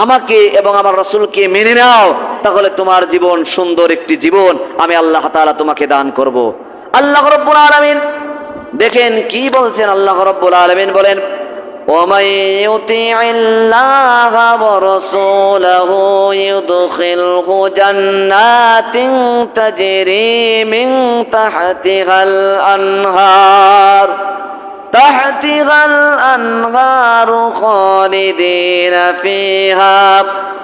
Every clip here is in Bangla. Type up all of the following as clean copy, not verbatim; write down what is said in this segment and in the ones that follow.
আমাকে এবং আমার রাসূলকে মেনে নাও, তাহলে তোমার জীবন সুন্দর একটি জীবন আমি আল্লাহ তাআলা তোমাকে দান করব। আল্লাহ রাব্বুল আলামিন দেখেন কি বলছেন। আল্লাহ রাব্বুল আলামিন বলেন, ومن يطع الله ورسوله يدخله جنات تجري من تحتها الأنهار خالدين فيها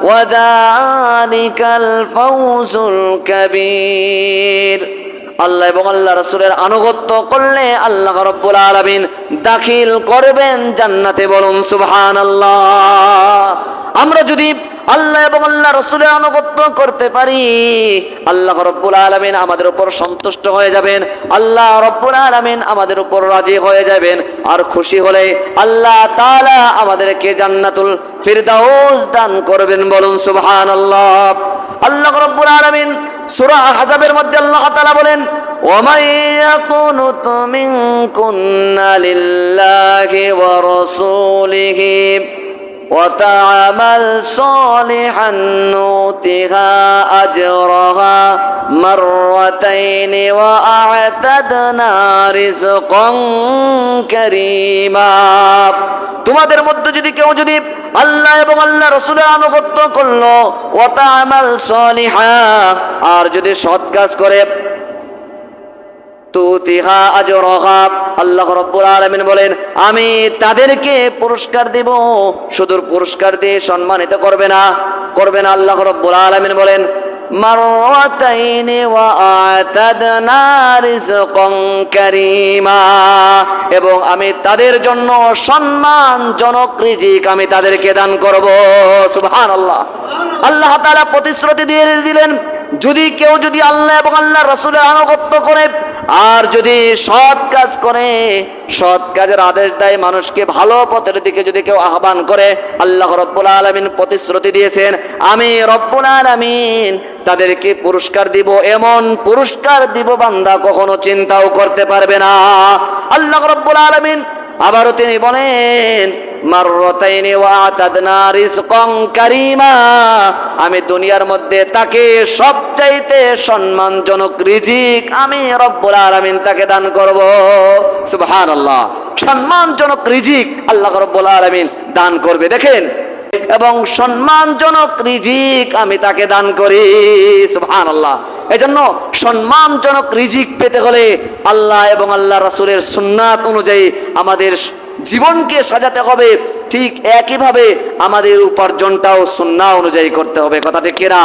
وذلك الفوز الكبير। আল্লাহ এবং আল্লাহ রাসূলের আনুগত্য করলে আল্লাহ রাব্বুল আলামিন দাখিল করবেন জান্নাতে। বলুন সুবহানাল্লাহ। আমরা যদি আল্লাহ এবং আল্লাহ রাসূলের আনুগত্য করতে পারি, আল্লাহ রাব্বুল আলামিন আমাদের উপর সন্তুষ্ট হয়ে যাবেন, আল্লাহ রাব্বুল আলামিন আমাদের উপর রাজি হয়ে যাবেন। আর খুশি হলে আল্লাহ তাআলা আমাদেরকে জান্নাতুল ফিরদাউস দান করবেন। বলুন সুবহানাল্লাহ। আল্লাহ রাব্বুল আলামিন সূরা আহজাবের মধ্যে আল্লাহ তাআলা বলেন, ওয়ামান ইয়াকুনুতু মিনকুন্না লিল্লাহি ওয়া রাসূলিহি ওয়া তা'মাল সালিহান নুতিহা আজরাহা মাররাতাইনি ওয়া আ'তাদনা রিজকান কারীমা। তোমাদের মধ্যে যদি কেউ যদি আল্লাহ এবং আল্লাহ রাসূলের আনুগত্য করলো, ওয়া তা'মাল সালিহা, আর যদি সৎ কাজ করে, তুতিহা আজরাহা, আল্লাহ রাব্বুল আলামিন বলেন আমি তাদেরকে পুরস্কার দেব। শুধু পুরস্কার দিয়ে সম্মানিত করবে না। আল্লাহ রাব্বুল আলামিন বলেন মাররাতাইনি ওয়া আ'তাদনা রিজকান কারীমা, এবং আমি তাদের জন্য সম্মানজনক রিজিক আমি তাদেরকে দান করব। সুবহানাল্লাহ। আল্লাহ তাআলা প্রতিশ্রুতি দিয়ে দিলেন, যদি কেউ যদি আল্লাহ এবং আল্লাহর রাসূলের আনুগত্য করে আর যদি সৎ কাজ করে, সৎ কাজের আদেশ দেয়, মানুষকে ভালো পথের দিকে যদি কেউ আহ্বান করে, আল্লাহ রাব্বুল আলামিন প্রতিশ্রুতি দিয়েছেন আমি রব্বুল আলামিন তাদেরকে পুরস্কার দিব। এমন পুরস্কার দিব বান্দা কখনো চিন্তাও করতে পারবে না। আল্লাহ রাব্বুল আলামিন আবারও তিনি বলেন মাররাতাইনি ওয়া আ'তাদনা রিজকান কারীমা, আমি দুনিয়ার মধ্যে তাকে সবচাইতে সম্মানজনক রিজিক আমি রব্বুল আলামিন তাকে দান করব। সুবহানাল্লাহ। সম্মানজনক রিজিক আল্লাহ রব্বুল আলামিন দান করবে। দেখেন, এবং সম্মানজনক রিজিক আমি তাকে দান করি। সুবহানাল্লাহ। এজন্য সম্মানজনক রিজিক পেতে হলে আল্লাহ এবং আল্লাহ রাসূলের সুন্নাত অনুযায়ী আমাদের জীবনকে সাজাতে হবে। ঠিক একইভাবে আমাদের উপার্জনটাও সুন্নাহ অনুযায়ী করতে হবে। কথা ঠিক কিনা?